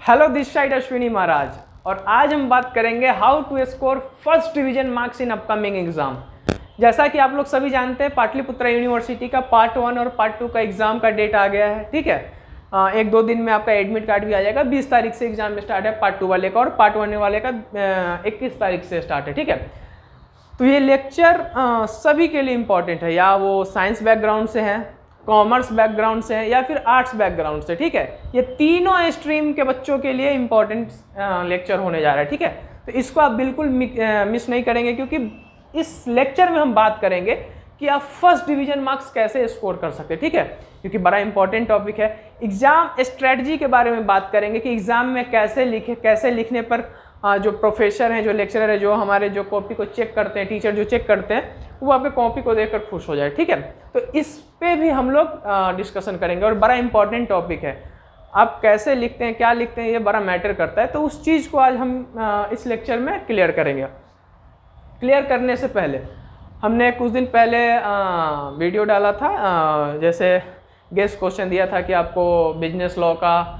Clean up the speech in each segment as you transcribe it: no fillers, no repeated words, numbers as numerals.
Hello this side Ashwini Maharaj और आज हम बात करेंगे how to score first division marks in upcoming exam. जैसा कि आप लोग सभी जानते हैं पाटलिपुत्रा यूनिवर्सिटी का पार्ट 1 और पार्ट 2 का एग्जाम का डेट आ गया है। ठीक है, एक दो दिन में आपका एडमिट कार्ड भी आ जाएगा। 20 तारीख से एग्जाम स्टार्ट है पार्ट 2 वाले का और पार्ट 1 वाले का 21 तारीख से स्टार्ट है। ठीक है, तो ये लेक्चर सभी के लिए इम्पॉर्टेंट है, या वो साइंस बैकग्राउंड से है, कॉमर्स बैकग्राउंड से है या फिर आर्ट्स बैकग्राउंड से। ठीक है, ये तीनों स्ट्रीम के बच्चों के लिए इम्पॉर्टेंट लेक्चर होने जा रहा है। ठीक है, तो इसको आप बिल्कुल मिस नहीं करेंगे, क्योंकि इस लेक्चर में हम बात करेंगे कि आप फर्स्ट डिवीजन मार्क्स कैसे स्कोर कर सकते हैं। ठीक है, क्योंकि बड़ा इंपॉर्टेंट टॉपिक है। एग्जाम स्ट्रेटजी के बारे में बात करेंगे कि एग्जाम में कैसे लिखे, कैसे लिखने पर जो प्रोफेसर हैं, जो लेक्चरर है, जो हमारे जो कॉपी को चेक करते हैं, टीचर जो चेक करते हैं, वो आपके कॉपी को देखकर खुश हो जाए। ठीक है, तो इस पे भी हम लोग डिस्कशन करेंगे और बड़ा इंपॉर्टेंट टॉपिक है। आप कैसे लिखते हैं, क्या लिखते हैं, ये बड़ा मैटर करता है। तो उस चीज़ को आज हम इस लेक्चर में क्लियर करेंगे। क्लियर करने से पहले हमने कुछ दिन पहले वीडियो डाला था, जैसे गेस्ट क्वेश्चन दिया था कि आपको बिजनेस लॉ का,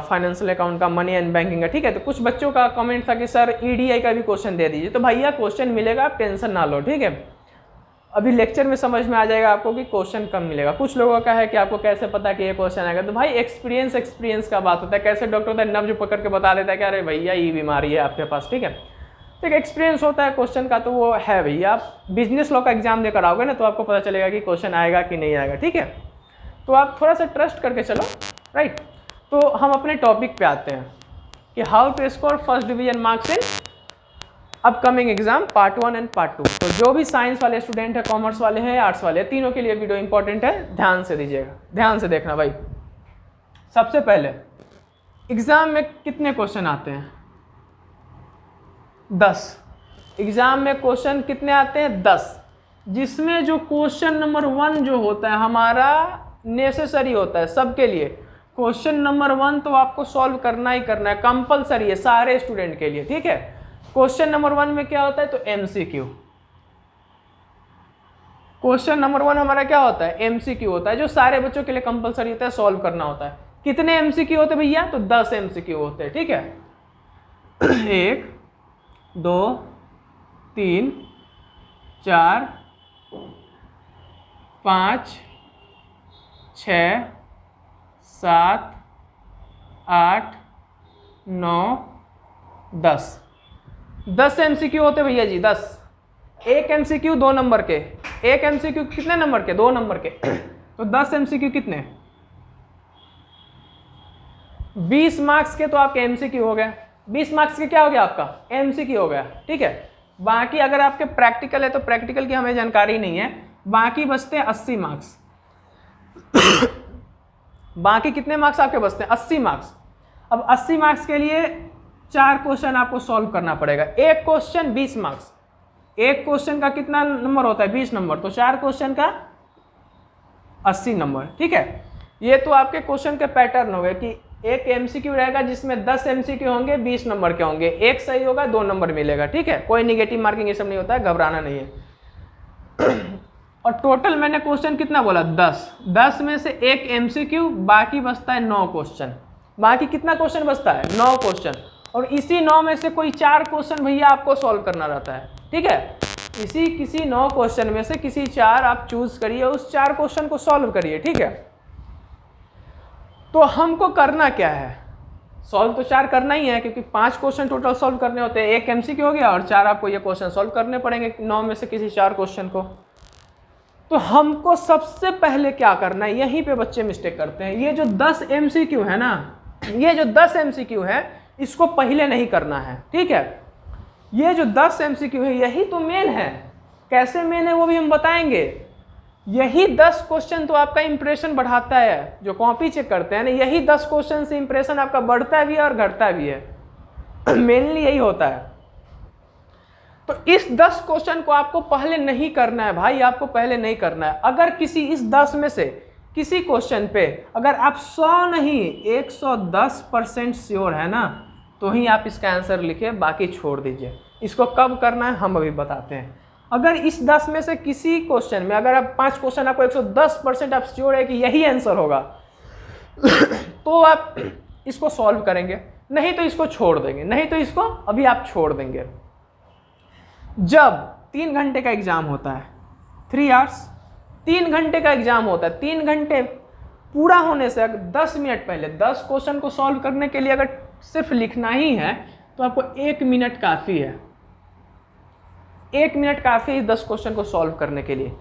फाइनेंशियल अकाउंट का, मनी एंड बैंकिंग का। ठीक है, तो कुछ बच्चों का कमेंट था कि सर ईडीआई का भी क्वेश्चन दे दीजिए। तो भैया क्वेश्चन मिलेगा, आप टेंशन ना लो। ठीक है, अभी लेक्चर में समझ में आ जाएगा आपको कि क्वेश्चन कम मिलेगा। कुछ लोगों का है कि आपको कैसे पता कि ये क्वेश्चन आएगा, तो भाई एक्सपीरियंस का बात होता है। कैसे डॉक्टर होता है, नब्ज पकड़ के बता देता है कि अरे भैया ये बीमारी है आपके पास। ठीक है, तो एक एक्सपीरियंस होता है क्वेश्चन का, तो वो है भैया। आप बिजनेस लॉ का एग्जाम देकर आओगे ना, तो आपको पता चलेगा कि क्वेश्चन आएगा कि नहीं आएगा। ठीक है, तो आप थोड़ा सा ट्रस्ट करके चलो। राइट, तो हम अपने टॉपिक पे आते हैं कि how to score first division marks in upcoming exam part 1 and part 2। तो जो भी साइंस वाले स्टूडेंट है, कॉमर्स वाले हैं, आर्ट्स वाले हैं, तीनों के लिए वीडियो इंपॉर्टेंट है। ध्यान से दीजिएगा, ध्यान से देखना भाई। सबसे पहले एग्जाम में कितने क्वेश्चन आते हैं? 10। एग्जाम में क्वेश्चन कितने आते हैं? 10, जिसमें जो क्वेश्चन नंबर 1 जो होता है हमारा नेसेसरी होता है सबके लिए। क्वेश्चन नंबर 1 तो आपको सॉल्व करना ही करना है, कंपलसरी है सारे स्टूडेंट के लिए। ठीक है, क्वेश्चन नंबर 1 में क्या होता है? तो एमसीक्यू। क्वेश्चन नंबर 1 हमारा क्या होता है? एमसीक्यू होता है, जो सारे बच्चों के लिए कंपलसरी होता है, सॉल्व करना होता है। कितने एमसीक्यू होते हैं भैया? तो 10 एमसीक्यू होते हैं। ठीक है, 1 2 3 4 5 6 7 8 9 10 10 एमसीक्यू होते भैया जी, 10। एक एमसीक्यू 2 नंबर के, एक एमसीक्यू कितने नंबर के? 2 नंबर के। तो 10 एमसीक्यू कितने? 20 मार्क्स के तो आपके एमसीक्यू हो गए। 20 मार्क्स के क्या हो गया? आपका एमसीक्यू हो गया। ठीक है, बाकी अगर आपके प्रैक्टिकल है तो प्रैक्टिकल की हमें जानकारी नहीं है, बाकी बचते हैं 80 मार्क्स। बाकी कितने मार्क्स आपके बचते हैं? 80 मार्क्स। अब 80 मार्क्स के लिए 4 क्वेश्चन आपको सॉल्व करना पड़ेगा। एक क्वेश्चन 20 मार्क्स, एक क्वेश्चन का कितना नंबर होता है? 20 नंबर, तो 4 क्वेश्चन का 80 नंबर। ठीक है, ये तो आपके क्वेश्चन के पैटर्न हो गए कि एक एमसीक्यू रहेगा जिसमें 10 एमसीक्यू होंगे, 20 नंबर के होंगे, एक सही होगा 2 नंबर मिलेगा। ठीक है, कोई निगेटिव मार्किंग ये सब नहीं होता है, घबराना नहीं है। और टोटल मैंने क्वेश्चन कितना बोला? 10 में से एक एमसीक्यू, बाकी बचता है 9 क्वेश्चन। बाकी कितना क्वेश्चन बचता है? 9 क्वेश्चन। और इसी 9 में से कोई 4 क्वेश्चन भैया आपको सॉल्व करना रहता है। ठीक है, किसी 9 क्वेश्चन में से किसी 4 आप चूज करिए, उस 4 क्वेश्चन को सॉल्व करिए। ठीक है, तो हमको करना क्या है? सॉल्व तो 4 करना ही है, क्योंकि 5 क्वेश्चन टोटल सॉल्व करने होते हैं। एक एमसीक्यू हो गया और 4 आपको ये क्वेश्चन सॉल्व करने पड़ेंगे 9 में से किसी 4 क्वेश्चन को। तो हमको सबसे पहले क्या करना है? यहीं पे बच्चे मिस्टेक करते हैं। ये जो 10 एमसीक्यू है ना, ये जो 10 एमसीक्यू है, इसको पहले नहीं करना है। ठीक है, ये जो 10 एमसीक्यू है यही तो मेन है। कैसे मेन है वो भी हम बताएंगे। यही 10 क्वेश्चन तो आपका इंप्रेशन बढ़ाता है। जो कॉपी चेक करते हैं ना, यही 10 क्वेश्चन से इंप्रेशन आपका बढ़ता भी है और घटता भी है। मेनली यही होता है। तो इस 10 क्वेश्चन को आपको पहले नहीं करना है भाई, आपको पहले नहीं करना है। अगर किसी इस 10 में से किसी क्वेश्चन पे अगर आप 100 नहीं 110% श्योर है ना, तो ही आप इसका आंसर लिखिए, बाकी छोड़ दीजिए। इसको कब करना है हम अभी बताते हैं। अगर इस 10 में से किसी क्वेश्चन में अगर आप 5 क्वेश्चन आपको 110% आप श्योर है कि यही आंसर होगा, तो आप इसको सॉल्व करेंगे, नहीं तो इसको छोड़ देंगे, नहीं तो इसको अभी आप छोड़ देंगे। जब 3 घंटे का एग्जाम होता है, 3 आवर्स, 3 घंटे का एग्जाम होता है, 3 घंटे पूरा होने से अगर 10 मिनट पहले 10 क्वेश्चन को सॉल्व करने के लिए अगर सिर्फ लिखना ही है तो आपको 1 मिनट काफ़ी है। 1 मिनट काफ़ी है 10 क्वेश्चन को सॉल्व करने के लिए।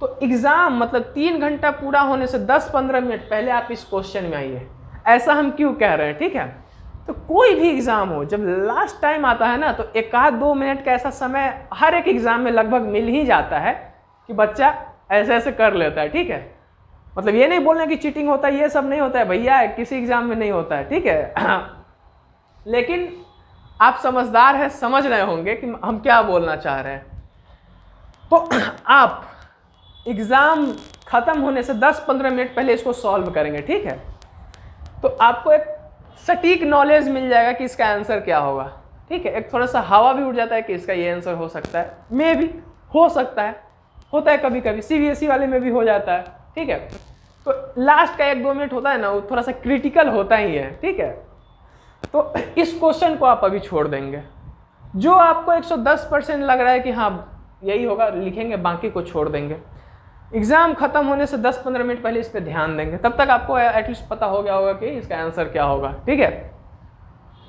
तो एग्ज़ाम मतलब 3 घंटा पूरा होने से 10-15 मिनट पहले आप इस क्वेश्चन में आइए। ऐसा हम क्यों कह रहे हैं, ठीक है। तो कोई भी एग्ज़ाम हो, जब लास्ट टाइम आता है ना, तो 1-2 मिनट का ऐसा समय हर एक एग्ज़ाम में लगभग मिल ही जाता है कि बच्चा ऐसे ऐसे कर लेता है, ठीक है। मतलब ये नहीं बोलना कि चीटिंग होता है, ये सब नहीं होता है भैया, किसी एग्ज़ाम में नहीं होता है, ठीक है। लेकिन आप समझदार हैं, समझ रहे होंगे कि हम क्या बोलना चाह रहे हैं। तो आप एग्ज़ाम ख़त्म होने से 10-15 मिनट पहले इसको सॉल्व करेंगे, ठीक है। तो आपको एक सटीक नॉलेज मिल जाएगा कि इसका आंसर क्या होगा, ठीक है। एक थोड़ा सा हवा भी उड़ जाता है कि इसका ये आंसर हो सकता है, मे भी हो सकता है, होता है कभी कभी, CBSE वाले में भी हो जाता है, ठीक है। तो लास्ट का 1-2 मिनट होता है ना, वो थोड़ा सा क्रिटिकल होता ही है, ठीक है। तो इस क्वेश्चन को आप अभी छोड़ देंगे। जो आपको 110% लग रहा है कि हाँ यही होगा, लिखेंगे, बाकी को छोड़ देंगे। एग्ज़ाम ख़त्म होने से 10-15 मिनट पहले इस पर ध्यान देंगे, तब तक आपको एटलीस्ट पता हो गया होगा कि इसका आंसर क्या होगा, ठीक है।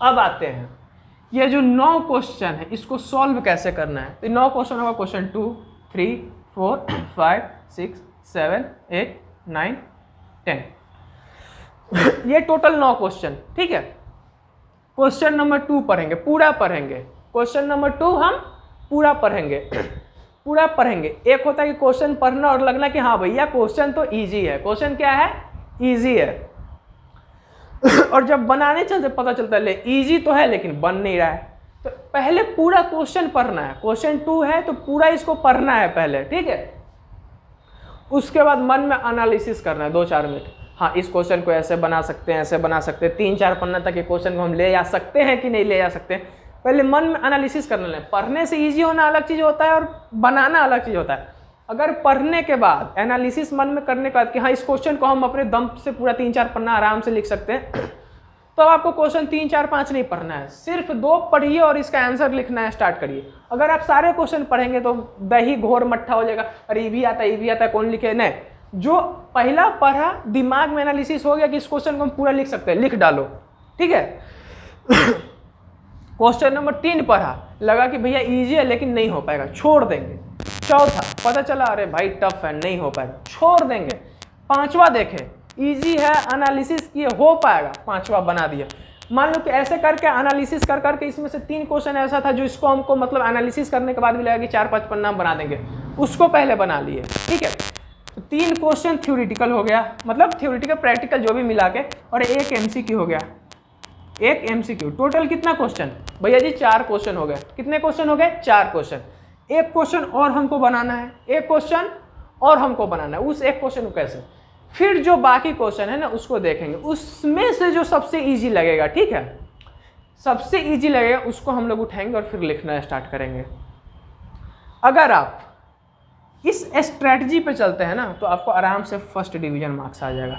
अब आते हैं ये जो 9 क्वेश्चन है, इसको सॉल्व कैसे करना है। तो 9 क्वेश्चन होगा, क्वेश्चन 2, 3, 4, 5, 6, 7, 8, 9, 10 ये टोटल 9 क्वेश्चन, ठीक है। क्वेश्चन नंबर 2 पढ़ेंगे, पूरा पढ़ेंगे। क्वेश्चन नंबर 2 हम पूरा पढ़ेंगे, पूरा पढ़ेंगे। एक होता है कि क्वेश्चन पढ़ना और लगना कि हाँ भैया क्वेश्चन तो इजी है, क्वेश्चन क्या है, इजी है। और जब बनाने चलते पता चलता है ले इजी तो है लेकिन बन नहीं रहा है। तो पहले पूरा क्वेश्चन पढ़ना है। क्वेश्चन 2 है तो पूरा इसको पढ़ना है पहले, ठीक है। उसके बाद मन में एनालिसिस करना है 2-4 मिनट। हाँ, इस क्वेश्चन को ऐसे बना सकते हैं, ऐसे बना सकते हैं, 3-4 पन्ना तक के क्वेश्चन को हम ले जा सकते हैं कि नहीं ले जा सकते। पहले मन में एनालिसिस करना है। पढ़ने से इजी होना अलग चीज़ होता है और बनाना अलग चीज़ होता है। अगर पढ़ने के बाद एनालिसिस मन में करने के बाद कि हाँ इस क्वेश्चन को हम अपने दम से पूरा 3-4 पन्ना आराम से लिख सकते हैं, तो आपको क्वेश्चन 3, 4, 5 नहीं पढ़ना है, सिर्फ 2 पढ़िए और इसका आंसर लिखना है स्टार्ट करिए। अगर आप सारे क्वेश्चन पढ़ेंगे तो दही घोर मट्ठा हो जाएगा, अरे ये भी आता है, ये भी आता है, कौन लिखे। नहीं, जो पहला पढ़ा दिमाग में एनालिसिस हो गया कि इस क्वेश्चन को हम पूरा लिख सकते हैं, लिख डालो, ठीक है। क्वेश्चन नंबर 3 पढ़ा, लगा कि भैया इजी है लेकिन नहीं हो पाएगा, छोड़ देंगे। चौथा पता चला अरे भाई टफ है, नहीं हो पाएगा, छोड़ देंगे। 5वां देखें, इजी है, एनालिसिस किए, हो पाएगा, 5वां बना दिया। मान लो कि ऐसे करके एनालिसिस कर करके इसमें से 3 क्वेश्चन ऐसा था जो इसको हमको मतलब एनालिसिस करने के बाद भी लगा कि 4-5 पन्ना बना देंगे, उसको पहले बना लिए, ठीक है। तो 3 क्वेश्चन थ्योरेटिकल हो गया, मतलब थ्योरेटिकल प्रैक्टिकल जो भी मिला के, और 1 MCQ हो गया, 1 MCQ। टोटल कितना क्वेश्चन भैया जी, 4 क्वेश्चन हो गए। कितने क्वेश्चन हो गए, 4 क्वेश्चन। 1 क्वेश्चन और हमको बनाना है, 1 क्वेश्चन और हमको बनाना है। उस 1 क्वेश्चन को कैसे, फिर जो बाकी क्वेश्चन है ना उसको देखेंगे, उसमें से जो सबसे इजी लगेगा, ठीक है, सबसे इजी लगेगा उसको हम लोग उठाएंगे और फिर लिखना स्टार्ट करेंगे। अगर आप इस स्ट्रैटेजी पे चलते हैं ना तो आपको आराम से फर्स्ट डिवीजन मार्क्स आ जाएगा।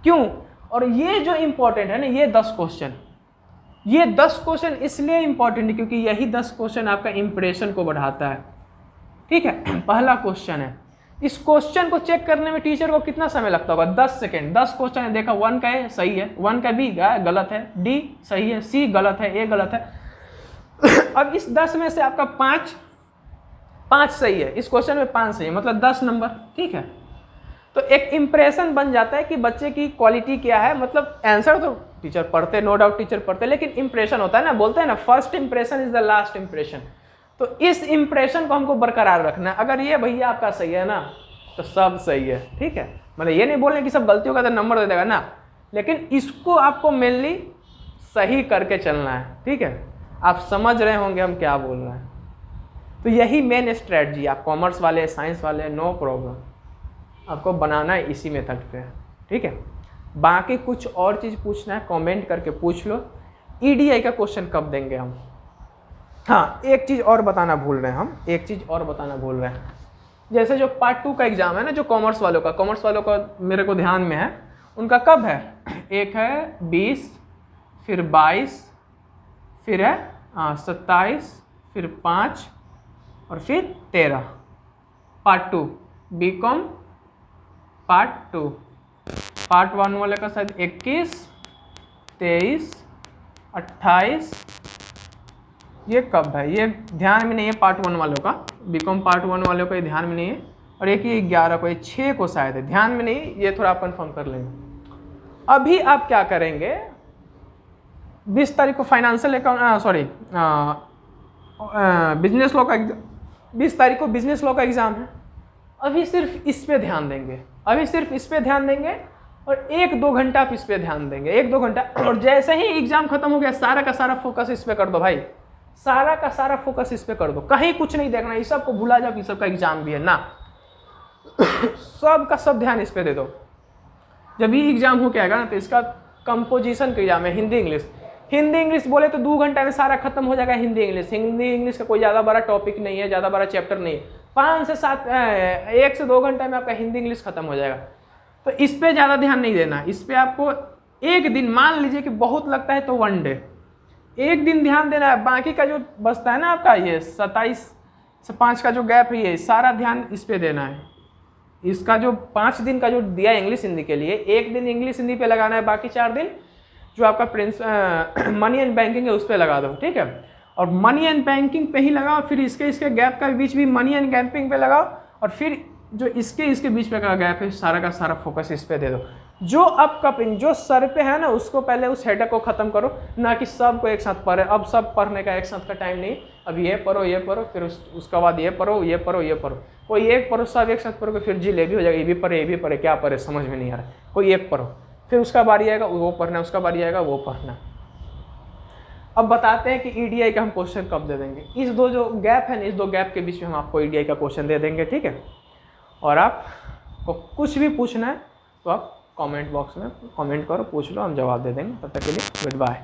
क्यों, और ये जो इंपॉर्टेंट है ना, ये 10 क्वेश्चन, ये 10 क्वेश्चन इसलिए इंपॉर्टेंट है क्योंकि यही 10 क्वेश्चन आपका इंप्रेशन को बढ़ाता है, ठीक है। पहला क्वेश्चन है, इस क्वेश्चन को चेक करने में टीचर को कितना समय लगता होगा, 10 सेकेंड। 10 क्वेश्चन है, देखा 1 का है सही है, 1 का B गलत है, D सही है, C गलत है, A गलत है। अब इस 10 में से आपका 5 सही है, इस क्वेश्चन में 5 सही है, मतलब 10 नंबर, ठीक है। तो एक इंप्रेशन बन जाता है कि बच्चे की क्वालिटी क्या है। मतलब आंसर तो टीचर पढ़ते, नो डाउट टीचर पढ़ते, लेकिन इंप्रेशन होता है ना, बोलते हैं ना first impression is the last impression. तो इस इंप्रेशन को हमको बरकरार रखना है। अगर ये भैया आपका सही है ना तो सब सही है, ठीक है। मतलब ये नहीं बोलने कि सब गलतियों का तो नंबर दे देगा ना, लेकिन इसको आपको मेनली सही करके चलना है, ठीक है। आप समझ रहे होंगे हम क्या बोल रहे हैं। तो यही मेन स्ट्रेटजी, आप कॉमर्स वाले, साइंस वाले, नो प्रॉब्लम, आपको बनाना है इसी मेथड पे, ठीक है। बाकी कुछ और चीज़ पूछना है कमेंट करके पूछ लो। EDI का क्वेश्चन कब देंगे हम। हाँ, एक चीज़ और बताना भूल रहे हैं हम, एक चीज़ और बताना भूल रहे हैं। जैसे जो पार्ट 2 का एग्ज़ाम है ना, जो कॉमर्स वालों का मेरे को ध्यान में है, उनका कब है, एक है 20 फिर 22, फिर है 27, फिर 5 और फिर 13। Part 2 BCom part 2। पार्ट 1 वाले का शायद 21, 23, 28। ये कब है ये ध्यान में नहीं है, पार्ट 1 वालों का, बीकॉम पार्ट 1 वालों का ये ध्यान में नहीं है। और एक ये 11 को, ये 6 को शायद है, ध्यान में नहीं, ये थोड़ा आप कंफर्म कर लेंगे। अभी आप क्या करेंगे, 20 तारीख को फाइनेंशियल अकाउंट बिजनेस लॉ का 20 तारीख को बिजनेस लॉ का एग्जाम है। अभी सिर्फ इस पे ध्यान देंगे, अभी सिर्फ इस पे ध्यान देंगे और 1-2 घंटा आप इस पे ध्यान देंगे, 1-2 घंटा। और जैसे ही एग्जाम खत्म हो गया सारा का सारा फोकस इस पे कर दो भाई, सारा का सारा फोकस इस पे कर दो, कहीं कुछ नहीं देखना, ये सब को भुला जाओ, ये सब का एग्जाम भी है ना। सब का सब ध्यान इस पे दे दो। जब ये एग्जाम हो के आएगा ना तो इसका कंपोजिशन का एग्जाम है, हिंदी इंग्लिश। हिंदी इंग्लिश बोले तो 2 घंटा में सारा खत्म हो जाएगा हिंदी इंग्लिश। हिंदी इंग्लिश का कोई ज़्यादा बड़ा टॉपिक नहीं है, ज़्यादा बड़ा चैप्टर नहीं है। 1 से 2 घंटे में आपका हिंदी इंग्लिश खत्म हो जाएगा। तो इस पे ज़्यादा ध्यान नहीं देना, इस पे आपको एक दिन, मान लीजिए कि बहुत लगता है तो 1 डे, एक दिन ध्यान देना है। बाकी का जो बचता है ना आपका, ये 27 से 5 का जो गैप है, ये सारा ध्यान इस पे देना है। इसका जो 5 दिन का जो दिया इंग्लिश हिंदी के लिए, 1 दिन इंग्लिश हिंदी पे लगाना है, बाकी 4 दिन जो आपका मनी एंड बैंकिंग है उस पर लगा दो, ठीक है। और मनी एंड बैंकिंग पे ही लगाओ, फिर इसके गैप का बीच भी मनी एंड बैंकिंग पे लगाओ, और फिर जो इसके बीच पे का गैप है सारा का सारा फोकस इस पे दे दो। जो अपकमिंग जो सर पे है ना, उसको पहले उस हेडक को ख़त्म करो, ना कि सब को एक साथ पढ़े। अब सब पढ़ने का एक साथ का टाइम नहीं, अब ये पढ़ो फिर उसका बाद ये पढ़ो। कोई एक पढ़ो, सब एक साथ पढ़ोगे फिर जिलेबी हो जाएगा, ये भी पढ़े क्या पढ़े समझ में नहीं आ रहा। कोई एक पढ़ो, फिर उसका बारी आएगा वो पढ़ना, उसका बारी आएगा वो पढ़ना। अब बताते हैं कि ईडीआई का हम क्वेश्चन कब दे देंगे। इस 2 जो गैप है ना, इस 2 गैप के बीच में हम आपको ईडीआई का क्वेश्चन दे देंगे, ठीक है। और आपको कुछ भी पूछना है तो आप कमेंट बॉक्स में कमेंट करो, पूछ लो, हम जवाब दे देंगे। तब तक के लिए गुड बाय।